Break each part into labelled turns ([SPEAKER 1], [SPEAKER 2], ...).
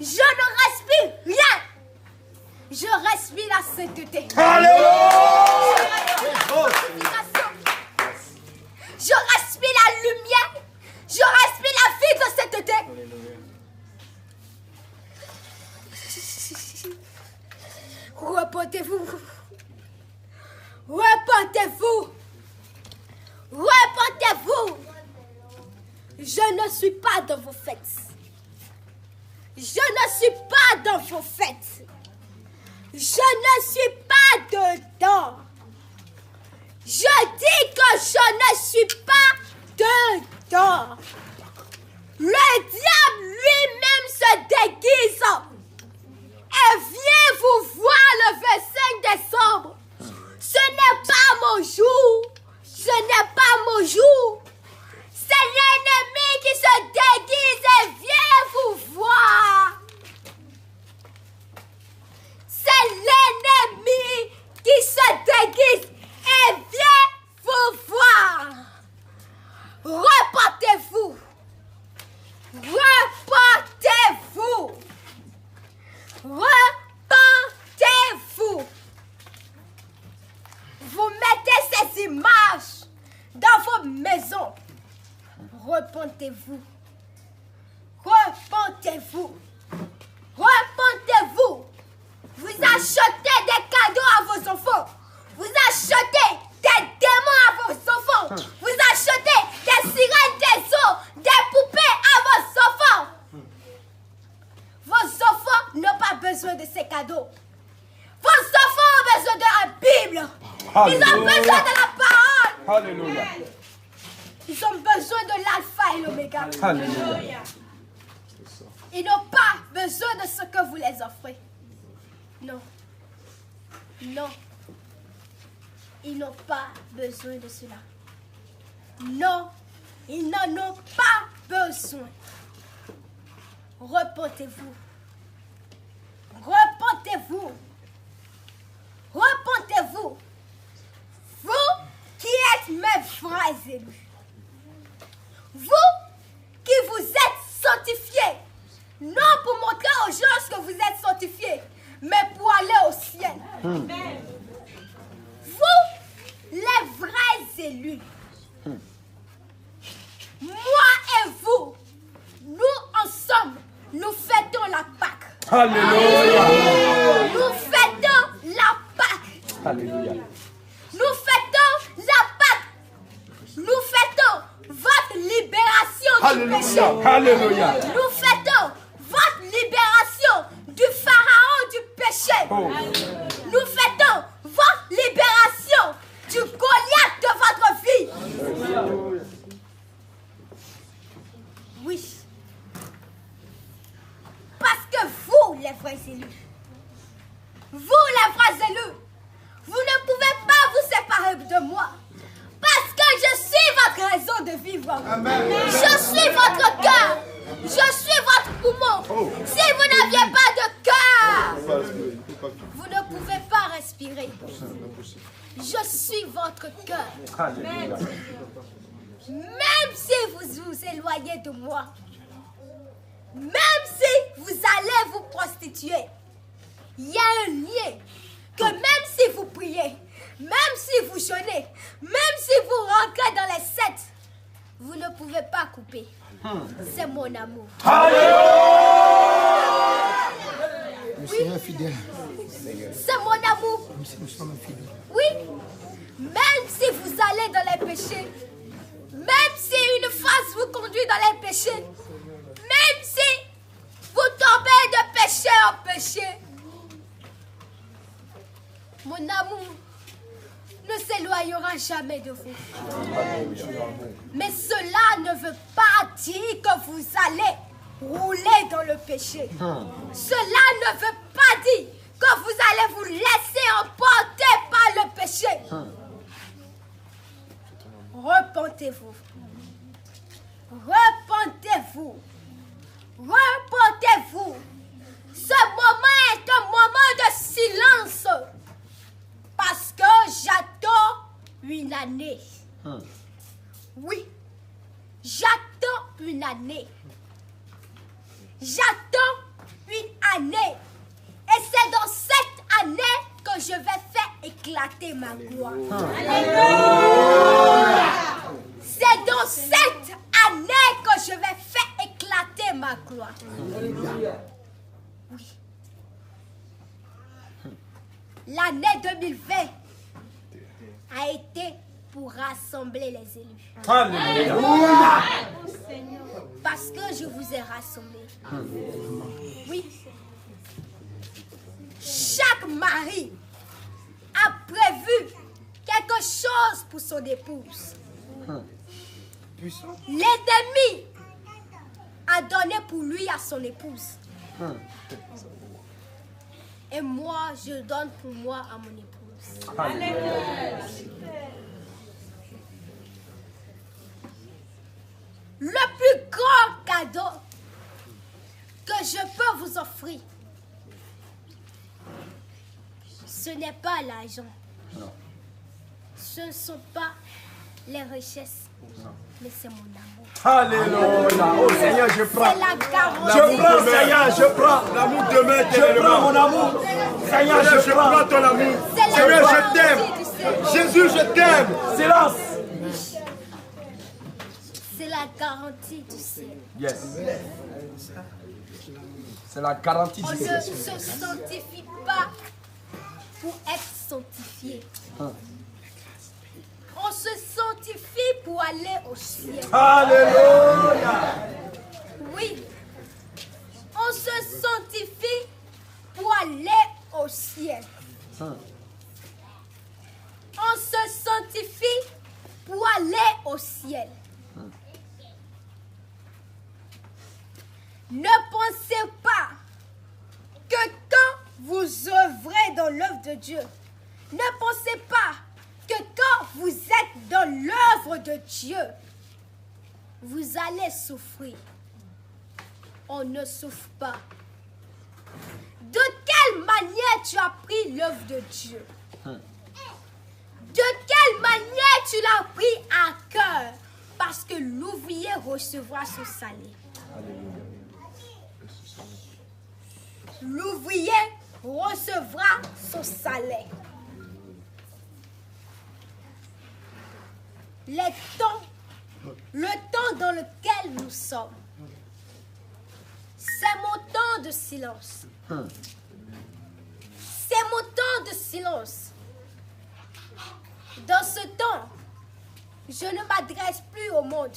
[SPEAKER 1] Je ne respire rien. Je respire la sainteté.
[SPEAKER 2] Alléluia.
[SPEAKER 1] Je respire la lumière. Je respire la vie de sainteté. Repentez-vous. Repentez-vous. Repentez-vous. Je ne suis pas dans vos fêtes. Je ne suis pas dans vos fêtes. Je ne suis pas dedans. Je dis que je ne suis pas dedans. Le diable lui-même se déguise et vient vous voir le 25 décembre. Ce n'est pas mon jour. Ce n'est pas mon jour. C'est l'ennemi qui se déguise et vient vous voir. C'est l'ennemi qui se déguise et vient vous voir. Repentez-vous. Repentez-vous. Repentez-vous. Vous mettez ces images dans vos maisons. Repentez-vous. Repentez-vous. Repentez-vous. Vous achetez des cadeaux à vos enfants. Vous achetez des démons à vos enfants. Vous achetez des sirènes, des eaux, des poupées à vos enfants. Vos enfants n'ont pas besoin de ces cadeaux. Vos enfants ont besoin de la Bible. Ils ont besoin de la parole.
[SPEAKER 2] Alléluia.
[SPEAKER 1] Ils ont besoin de l'alpha et l'oméga.
[SPEAKER 2] Alléluia.
[SPEAKER 1] Ils n'ont pas besoin de ce que vous les offrez. Non. Non. Ils n'ont pas besoin de cela. Non. Ils n'en ont pas besoin. Repentez-vous. Repentez-vous. Repentez-vous. Vous qui êtes mes frères élus. Vous qui vous êtes sanctifiés. Non pour montrer aux gens que vous êtes sanctifiés, mais pour aller au ciel. Vous, les vrais élus. Moi et vous, nous ensemble, nous fêtons la Pâque.
[SPEAKER 2] Alléluia.
[SPEAKER 1] Nous fêtons la Pâque.
[SPEAKER 2] Alléluia.
[SPEAKER 1] Nous fêtons la Pâque. Nous fêtons votre libération du péché.
[SPEAKER 2] Alléluia.
[SPEAKER 1] Nous fêtons votre libération du pharaon du péché. Nous fêtons votre libération du Goliath de votre vie. Oui. Parce que vous, les vrais élus, vous, les vrais élus, vous ne pouvez pas vous séparer de moi. Parce que je suis votre raison de vivre. Amen. Je suis votre cœur. Je suis votre poumon. Si vous n'aviez pas de cœur, vous ne pouvez pas respirer. Je suis votre cœur.
[SPEAKER 2] Alléluia.
[SPEAKER 1] Même si vous vous éloignez de moi, même si vous allez vous prostituer, il y a un lien que même si vous priez, même si vous jeûnez, même si vous rentrez dans les sectes, vous ne pouvez pas couper. C'est mon amour.
[SPEAKER 3] Le Seigneur est fidèle.
[SPEAKER 1] C'est mon amour.
[SPEAKER 3] Nous sommes fidèles.
[SPEAKER 1] Oui. Même si vous allez dans les péchés, même si une phase vous conduit dans les péchés, même si vous tombez de péché en péché, mon amour ne s'éloignera jamais de vous. Mais cela ne veut pas dire que vous allez rouler dans le péché. Cela ne veut pas dire que vous allez vous laisser emporter par le péché. Repentez-vous. Repentez-vous. Repentez-vous. Ce moment est un moment de silence. Parce que j'attends une année. Oui, j'attends une année. J'attends une éclater ma gloire. C'est dans cette année que je vais faire éclater ma gloire. Oui. L'année 2020 a été pour rassembler les élus.
[SPEAKER 2] Alléluia.
[SPEAKER 1] Parce que je vous ai rassemblés. Oui. Chaque mari a prévu quelque chose pour son épouse. L'ennemi a donné pour lui à son épouse. Et moi, je donne pour moi à mon épouse. Le plus grand cadeau que je peux vous offrir, ce n'est pas l'argent. Ce ne sont pas les richesses, mais c'est mon amour.
[SPEAKER 2] Alléluia. Oh Seigneur, je prends.
[SPEAKER 1] C'est la garantie.
[SPEAKER 2] Je prends, Seigneur, je prends.
[SPEAKER 4] L'amour demain,
[SPEAKER 2] Je prends mon amour. Seigneur,
[SPEAKER 4] je
[SPEAKER 2] je prends.
[SPEAKER 4] prends ton amour.
[SPEAKER 1] C'est la
[SPEAKER 4] Seigneur, je
[SPEAKER 1] garantie
[SPEAKER 4] t'aime.
[SPEAKER 1] du Seigneur.
[SPEAKER 4] Jésus, je t'aime.
[SPEAKER 2] Silence.
[SPEAKER 1] C'est la garantie du ciel.
[SPEAKER 2] Yes. C'est la garantie
[SPEAKER 1] On
[SPEAKER 2] du
[SPEAKER 1] ne
[SPEAKER 2] ciel.
[SPEAKER 1] se sanctifie pas pour être sanctifié. On se sanctifie pour aller au ciel.
[SPEAKER 2] Alléluia.
[SPEAKER 1] Oui. On se sanctifie pour aller au ciel. On se sanctifie pour aller au ciel. Ne pensez pas que quand vous œuvrez dans l'œuvre de Dieu, ne pensez pas que quand vous êtes dans l'œuvre de Dieu, vous allez souffrir. On ne souffre pas. De quelle manière tu as pris l'œuvre de Dieu? De quelle manière tu l'as pris à cœur? Parce que l'ouvrier recevra son salaire. L'ouvrier recevra son salaire. Le temps dans lequel nous sommes, c'est mon temps de silence. C'est mon temps de silence. Dans ce temps, je ne m'adresse plus au monde.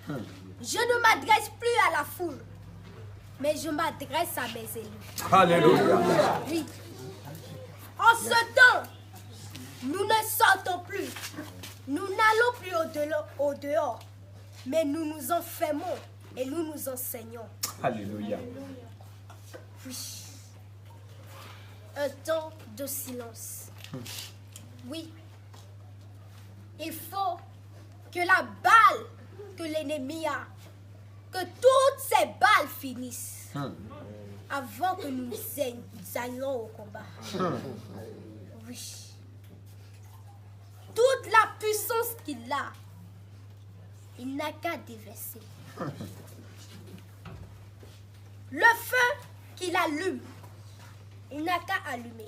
[SPEAKER 1] Je ne m'adresse plus à la foule. Mais je m'adresse à mes élus.
[SPEAKER 2] Alléluia.
[SPEAKER 1] Oui. En ce temps, nous ne sortons plus. Nous n'allons plus au dehors. Mais nous nous enfermons et nous nous enseignons.
[SPEAKER 2] Alléluia.
[SPEAKER 1] Oui. Un temps de silence. Oui. Il faut que la balle que l'ennemi a, que toutes ces balles finissent avant que nous allions au combat. Oui. Toute la puissance qu'il a, il n'a qu'à déverser. Le feu qu'il allume, il n'a qu'à allumer.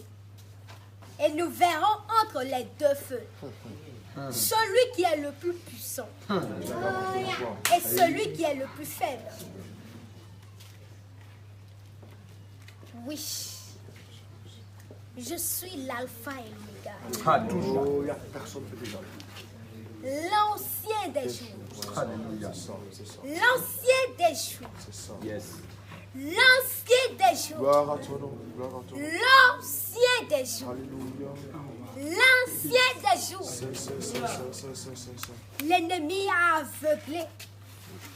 [SPEAKER 1] Et nous verrons entre les deux feux celui qui est le plus puissant et celui qui est le plus faible. Oui, je suis l'alpha et l'oméga,
[SPEAKER 2] Alléluia.
[SPEAKER 1] l'ancien des jours,
[SPEAKER 2] Alléluia.
[SPEAKER 1] l'ancien des jours,
[SPEAKER 2] Yes.
[SPEAKER 1] l'ancien des jours,
[SPEAKER 4] Gloire à ton nom. Gloire à ton nom.
[SPEAKER 1] l'ancien des jours,
[SPEAKER 4] Alléluia.
[SPEAKER 1] l'ancien des jours. L'ennemi a aveuglé.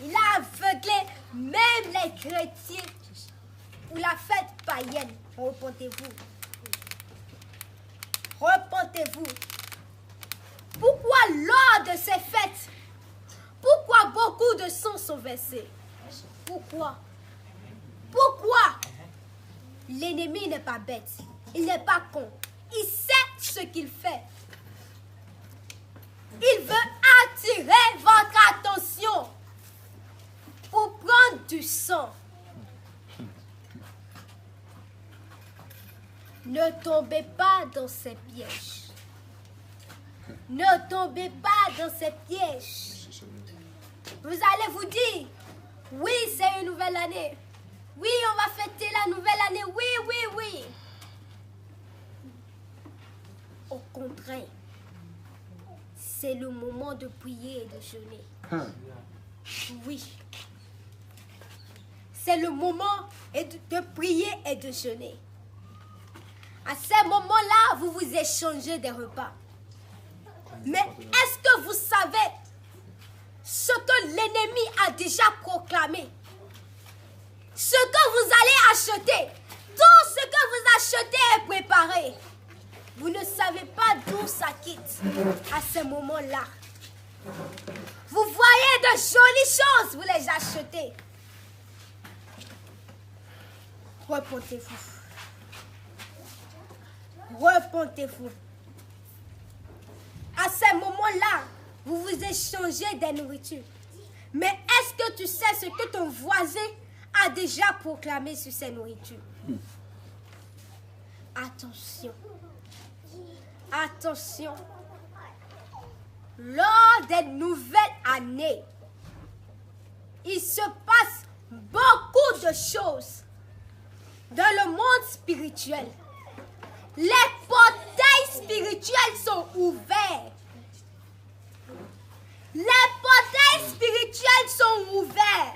[SPEAKER 1] Il a aveuglé même les chrétiens pour la fête païenne. Repentez-vous. Repentez-vous. Pourquoi lors de ces fêtes, pourquoi beaucoup de sang sont versés? Pourquoi? Pourquoi? L'ennemi n'est pas bête. Il n'est pas con. Il sait ce qu'il fait. Il veut attirer votre attention pour prendre du sang. Ne tombez pas dans ces pièges. Ne tombez pas dans ces pièges. Vous allez vous dire, oui, c'est une nouvelle année. Oui, on va fêter la nouvelle année. Oui, oui, oui. Au contraire, c'est le moment de prier et de jeûner. Oui. C'est le moment de prier et de jeûner. À ce moment-là, vous vous échangez des repas. Mais est-ce que vous savez ce que l'ennemi a déjà proclamé? Ce que vous allez acheter, tout ce que vous achetez est préparé. Vous ne savez pas d'où ça quitte à ce moment-là. Vous voyez de jolies choses, vous les achetez. Repentez-vous. Repentez-vous. À ce moment-là, vous vous échangez des nourritures. Mais est-ce que tu sais ce que ton voisin a déjà proclamé sur ces nourritures? Attention. Attention. Lors des nouvelles années, il se passe beaucoup de choses dans le monde spirituel. Les portails spirituels sont ouverts. Les portails spirituels sont ouverts.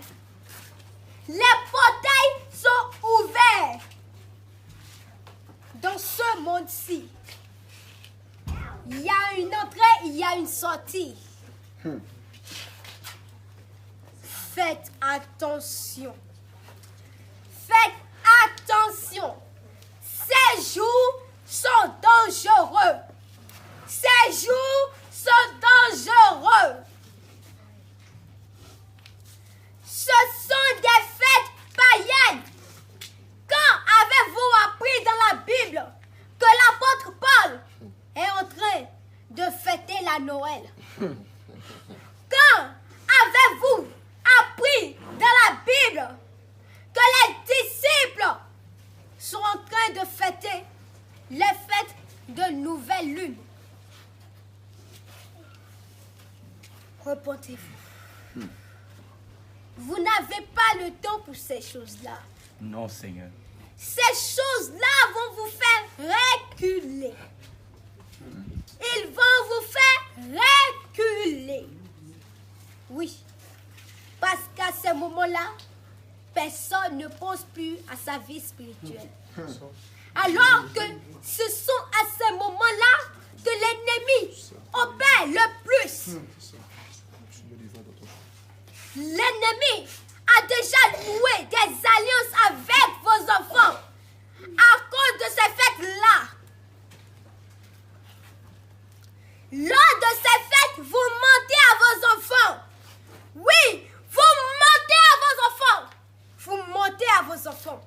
[SPEAKER 1] Les portails sont ouverts. Dans ce monde-ci, il y a une entrée, il y a une sortie. Faites attention. Faites attention. Ces jours sont dangereux. Ces jours sont dangereux. Ce sont des fêtes païennes. Quand avez-vous appris dans la Bible que l'apôtre Paul est en train de fêter la Noël? Quand avez-vous appris dans la Bible que les disciples sont en train de fêter les fêtes de nouvelle lune? Repentez-vous. Vous n'avez pas le temps pour ces choses-là.
[SPEAKER 2] Non, Seigneur.
[SPEAKER 1] Ces choses-là vont vous faire reculer. Ils vont vous faire reculer. Oui. Parce qu'à ce moment-là, personne ne pense plus à sa vie spirituelle. Alors que ce sont à ce moment-là que l'ennemi opère le plus. L'ennemi a déjà noué des alliances avec vos enfants à cause de ces fêtes-là. Lors de ces fêtes, vous mentez à vos enfants. Oui, vous mentez à vos enfants. Vous mentez à vos enfants.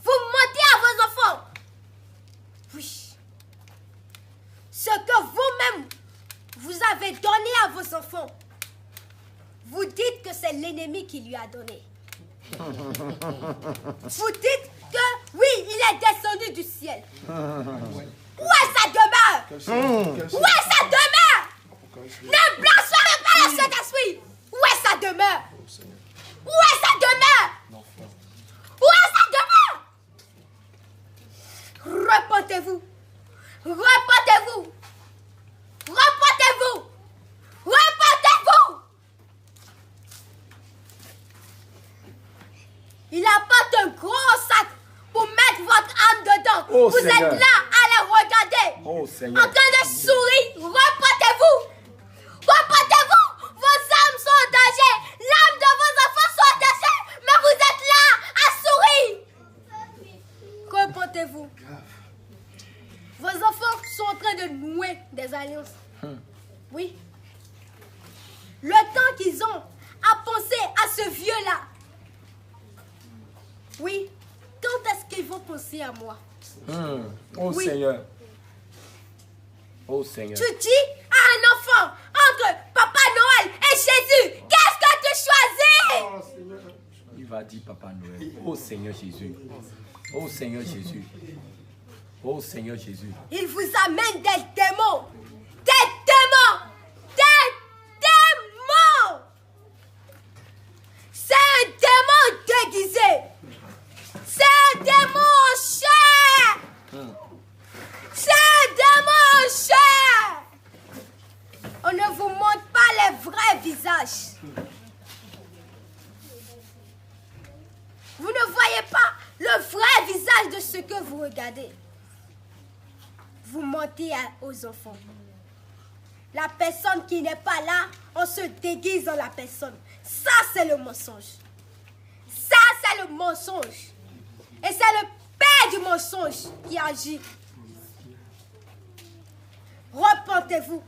[SPEAKER 1] Vous mentez à vos enfants. Oui. Ce que vous-même, vous avez donné à vos enfants, vous dites que c'est l'ennemi qui lui a donné. Vous dites que, oui, il est descendu du ciel. Où est sa demeure? Où est sa demeure? Ne blasphèmez pas le Saint-Esprit. Où est sa demeure? Où est sa demeure? Où est sa demeure? Repentez-vous. Repentez-vous. Repentez-vous. Repentez-vous. Il apporte un gros sac pour mettre votre âme dedans.
[SPEAKER 2] Oh,
[SPEAKER 1] vous
[SPEAKER 2] Seigneur.
[SPEAKER 1] êtes là à les regarder.
[SPEAKER 2] Oh,
[SPEAKER 1] En
[SPEAKER 2] Seigneur.
[SPEAKER 1] train de sourire. Repentez-vous. Repentez-vous. Vos âmes sont en danger. L'âme de vos enfants sont en danger. Mais vous êtes là à sourire. Repentez-vous. Vos enfants sont en train de nouer des alliances. Oui. Le temps qu'ils ont à penser à ce vieux-là. Oui. Quand est-ce qu'ils vont penser à moi?
[SPEAKER 2] Oh,
[SPEAKER 1] Oui.
[SPEAKER 2] Seigneur. Oh, Seigneur.
[SPEAKER 1] Tu dis à un enfant entre Papa Noël et Jésus, qu'est-ce que tu choisis?
[SPEAKER 2] Il va dire Papa Noël. Oh, Seigneur Jésus. Oh, Seigneur Jésus. Oh, Seigneur Jésus.
[SPEAKER 1] Il vous amène des démons. Des C'est de mon cher. On ne vous montre pas les vrais visages. Vous ne voyez pas le vrai visage de ce que vous regardez. Vous mentez aux enfants. La personne qui n'est pas là, on se déguise dans la personne. Ça, c'est le mensonge. Ça, c'est le mensonge. Et c'est le père du mensonge qui agit. Repentez-vous.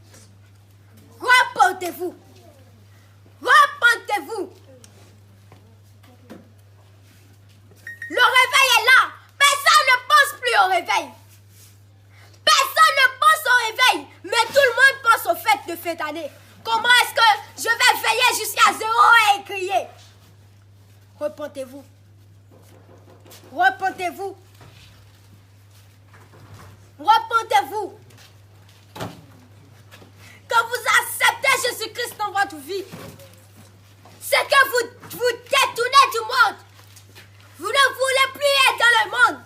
[SPEAKER 1] Repentez-vous. Repentez-vous. Le réveil est là. Personne ne pense plus au réveil. Personne ne pense au réveil. Mais tout le monde pense aux fêtes de fin d'année. Comment est-ce que je vais veiller jusqu'à 0 et crier? Repentez-vous. Repentez-vous. Repentez-vous. Quand vous acceptez Jésus-Christ dans votre vie, c'est que vous vous détournez du monde. Vous ne voulez plus être dans le monde.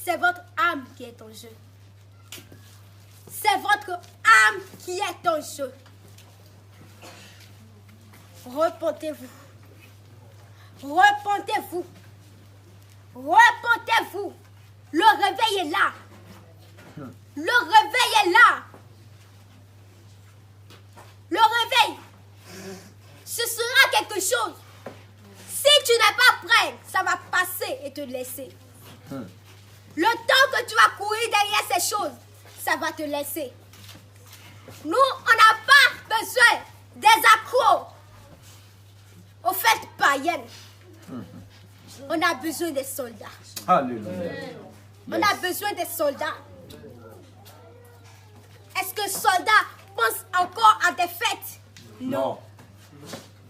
[SPEAKER 1] C'est votre âme qui est en jeu. C'est votre âme qui est en jeu. Repentez-vous. Repentez-vous. Repentez-vous. Le réveil est là. Le réveil est là. Le réveil, ce sera quelque chose. Si tu n'es pas prêt, ça va passer et te laisser. Le temps que tu vas courir derrière ces choses, ça va te laisser. Nous, on n'a pas besoin des accros aux fêtes païennes. On a besoin des soldats.
[SPEAKER 2] Alléluia.
[SPEAKER 1] On a besoin des soldats. Est-ce que soldats pensent encore à des fêtes?
[SPEAKER 2] Non.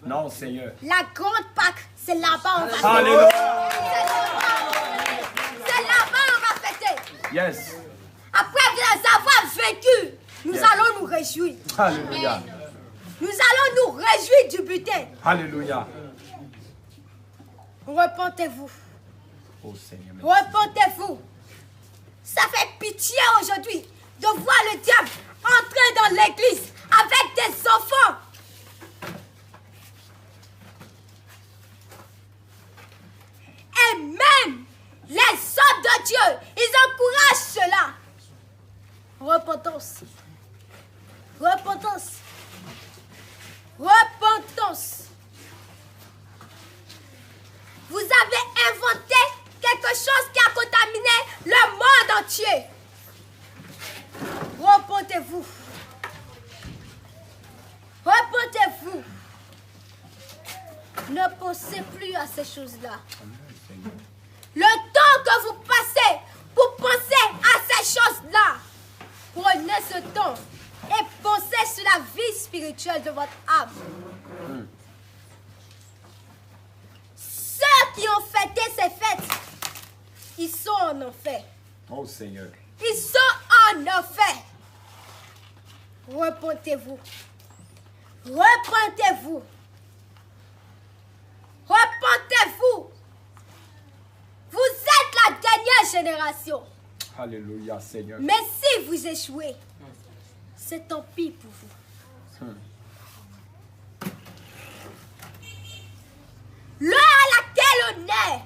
[SPEAKER 2] Non, Seigneur.
[SPEAKER 1] La grande Pâque, c'est là-bas on va fêter.
[SPEAKER 2] Alléluia.
[SPEAKER 1] C'est là-bas on va fêter.
[SPEAKER 2] Yes.
[SPEAKER 1] Après les avoir vécus, nous
[SPEAKER 2] Yes.
[SPEAKER 1] allons nous réjouir.
[SPEAKER 2] Alléluia.
[SPEAKER 1] Nous allons nous réjouir du butin.
[SPEAKER 2] Alléluia.
[SPEAKER 1] Repentez-vous.
[SPEAKER 2] Oh Seigneur.
[SPEAKER 1] Repentez-vous. Ça fait pitié aujourd'hui de voir le diable entrer dans l'église avec des enfants. Et même les hommes de Dieu, ils encouragent cela. Repentance. Repentance. Repentance. Vous avez inventé quelque chose qui a contaminé le monde entier. Repentez-vous. Repentez-vous. Ne pensez plus à ces choses-là. Le temps que vous passez pour penser à ces choses-là, prenez ce temps et pensez sur la vie spirituelle de votre âme. Ceux qui ont fêté ces fêtes, ils sont en enfer.
[SPEAKER 2] Oh Seigneur.
[SPEAKER 1] Ils sont en enfer. Repentez-vous. Repentez-vous. Repentez-vous. Vous êtes la dernière génération.
[SPEAKER 2] Alléluia, Seigneur.
[SPEAKER 1] Mais si vous échouez, c'est tant pis pour vous. L'heure à laquelle on est,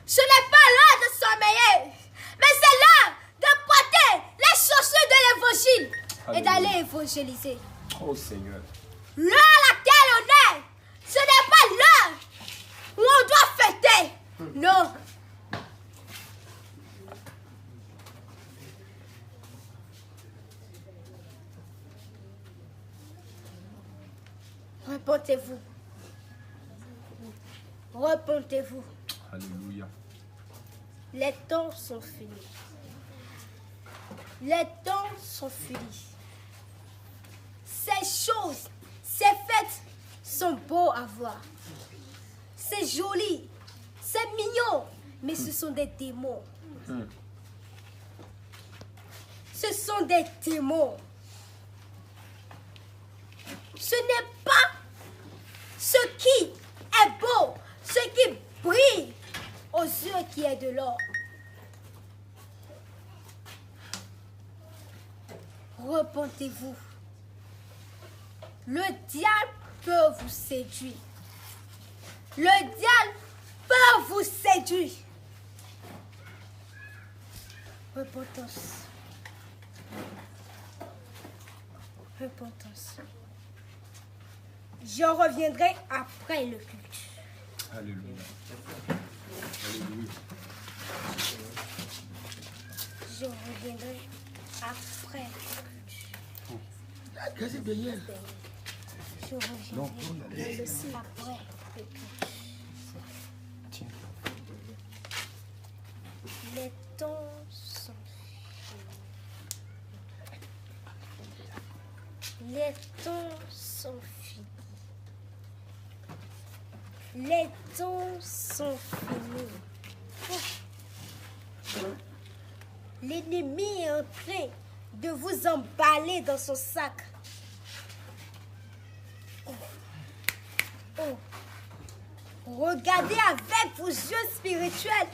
[SPEAKER 1] ce n'est pas l'heure de sommeiller, mais c'est l'heure de porter les chaussures de l'évangile et d'aller évangéliser.
[SPEAKER 2] Oh Seigneur.
[SPEAKER 1] L'heure à laquelle on est, ce n'est pas l'heure où on doit fêter. Non. Repentez-vous. Repentez-vous.
[SPEAKER 2] Alléluia.
[SPEAKER 1] Les temps sont finis. Les temps sont finis. Ces choses, ces fêtes sont beaux à voir. C'est joli, c'est mignon, mais ce sont des démons. Ce sont des démons. Ce n'est pas ce qui est beau, ce qui brille aux yeux qui est de l'or. Repentez-vous. Le diable peut vous séduire. Le diable peut vous séduire. Repentance. Repentance. Je reviendrai après le culte.
[SPEAKER 2] Alléluia.
[SPEAKER 1] Je reviendrai après le culte.
[SPEAKER 3] Qu'est-ce que c'est?
[SPEAKER 1] Je reviendrai après le culte.
[SPEAKER 2] Tiens.
[SPEAKER 1] Les temps sont finis. Les temps sont finis. Les temps sont finis. L'ennemi est en train de vous emballer dans son sac. Oh. Regardez avec vos yeux spirituels.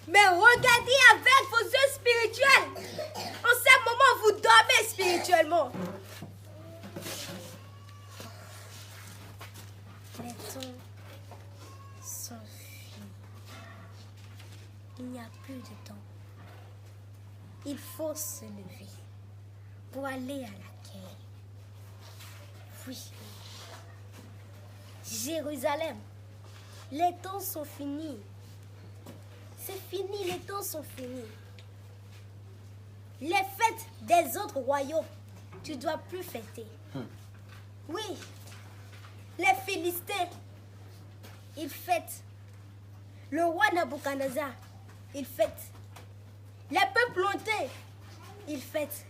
[SPEAKER 1] Mais regardez avec vos yeux spirituels. En ce moment, vous dormez spirituellement. Les temps sont finis. Il n'y a plus de temps. Il faut se lever pour aller à la guerre. Oui. Jérusalem, les temps sont finis. C'est fini, les temps sont finis. Les fêtes des autres royaumes, tu ne dois plus fêter. Oui, les Philistins, ils fêtent. Le roi Nabuchodonosor, il fête. Les peuples lointains, ils fêtent.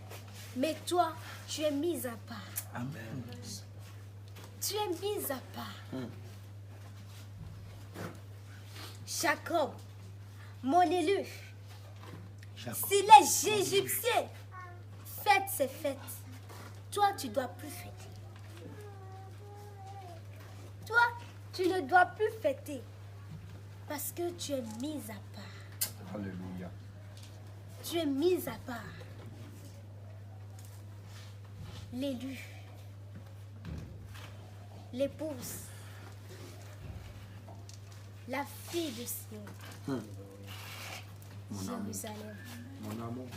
[SPEAKER 1] Mais toi, tu es mis à part.
[SPEAKER 2] Amen.
[SPEAKER 1] Tu es mis à part. Jacob, mon élu, si les Égyptiens fêtent ces fêtes, toi, tu ne dois plus fêter. Toi, tu ne dois plus fêter parce que tu es mis à part.
[SPEAKER 2] Alléluia.
[SPEAKER 1] Tu es mis à part. L'élu, l'épouse, la fille de Sion,
[SPEAKER 2] Mon amour.
[SPEAKER 1] Jérusalem.
[SPEAKER 2] Mon amour.